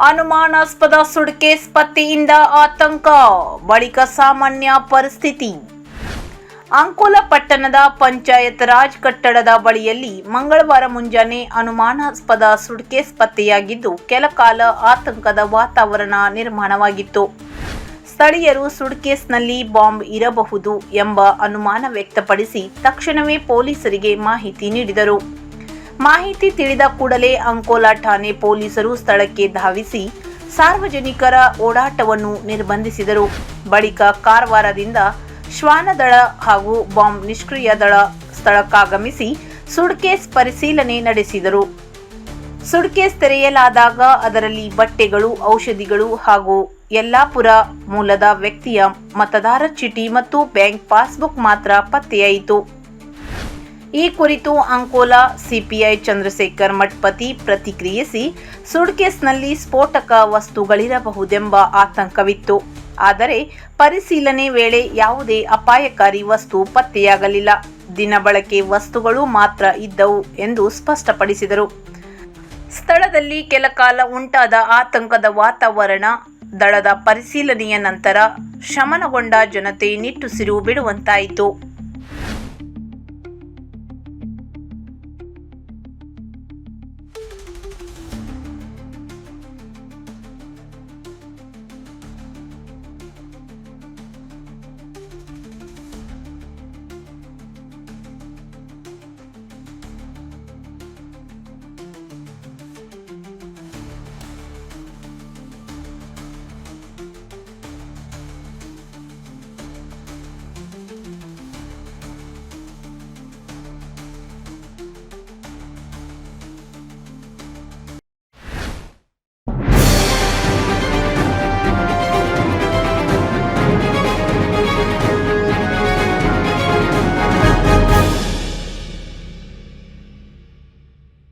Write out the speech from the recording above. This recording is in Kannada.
ಅನುಮಾನಾಸ್ಪದ ಸುಟ್ಕೇಸ್ ಪತ್ತೆಯಿಂದ ಆತಂಕ, ಬಳಿಕ ಸಾಮಾನ್ಯ ಪರಿಸ್ಥಿತಿ. ಅಂಕೋಲ ಪಟ್ಟಣದ ಪಂಚಾಯತ್ ರಾಜ್ ಕಟ್ಟಡದ ಬಳಿಯಲ್ಲಿ ಮಂಗಳವಾರ ಮುಂಜಾನೆ ಅನುಮಾನಾಸ್ಪದ ಸುಟ್ಕೇಸ್ ಪತ್ತೆಯಾಗಿದ್ದು ಕೆಲಕಾಲ ಆತಂಕದ ವಾತಾವರಣ ನಿರ್ಮಾಣವಾಗಿತ್ತು. ಸ್ಥಳೀಯರು ಸುಟ್ಕೇಸ್ನಲ್ಲಿ ಬಾಂಬ್ ಇರಬಹುದು ಎಂಬ ಅನುಮಾನ ವ್ಯಕ್ತಪಡಿಸಿ ತಕ್ಷಣವೇ ಪೊಲೀಸರಿಗೆ ಮಾಹಿತಿ ನೀಡಿದರು. ಮಾಹಿತಿ ತಿಳಿದ ಕೂಡಲೇ ಅಂಕೋಲ ಠಾಣೆ ಪೊಲೀಸರು ಸ್ಥಳಕ್ಕೆ ಧಾವಿಸಿ ಸಾರ್ವಜನಿಕರ ಓಡಾಟವನ್ನು ನಿರ್ಬಂಧಿಸಿದರು. ಬಳಿಕ ಕಾರವಾರದಿಂದ ಶ್ವಾನದಳ ಹಾಗೂ ಬಾಂಬ್ ನಿಷ್ಕ್ರಿಯ ದಳ ಸ್ಥಳಕ್ಕಾಗಮಿಸಿ ಸುಟ್ಕೇಸ್ ಪರಿಶೀಲನೆ ನಡೆಸಿದರು. ಸುಟ್ಕೇಸ್ ತೆರೆಯಲಾದಾಗ ಅದರಲ್ಲಿ ಬಟ್ಟೆಗಳು, ಔಷಧಿಗಳು ಹಾಗೂ ಯಲ್ಲಾಪುರ ಮೂಲದ ವ್ಯಕ್ತಿಯ ಮತದಾರ ಚೀಟಿ ಮತ್ತು ಬ್ಯಾಂಕ್ ಪಾಸ್ಬುಕ್ ಮಾತ್ರ ಪತ್ತೆಯಾಯಿತು. ಈ ಕುರಿತು ಅಂಕೋಲ ಸಿಪಿಐ ಚಂದ್ರಶೇಖರ್ ಮಠಪತಿ ಪ್ರತಿಕ್ರಿಯಿಸಿ, ಸುಟ್ಕೇಸ್ನಲ್ಲಿ ಸ್ಫೋಟಕ ವಸ್ತುಗಳಿರಬಹುದೆಂಬ ಆತಂಕವಿತ್ತು. ಆದರೆ ಪರಿಶೀಲನೆ ವೇಳೆ ಯಾವುದೇ ಅಪಾಯಕಾರಿ ವಸ್ತು ಪತ್ತೆಯಾಗಲಿಲ್ಲ. ದಿನಬಳಕೆ ವಸ್ತುಗಳು ಮಾತ್ರ ಇದ್ದವು ಎಂದು ಸ್ಪಷ್ಟಪಡಿಸಿದರು. ಸ್ಥಳದಲ್ಲಿ ಕೆಲಕಾಲ ಉಂಟಾದ ಆತಂಕದ ವಾತಾವರಣ ದಳದ ಪರಿಶೀಲನೆಯ ನಂತರ ಶಮನಗೊಂಡ ಜನತೆ ನಿಟ್ಟುಸಿರು ಬಿಡುವಂತಾಯಿತು.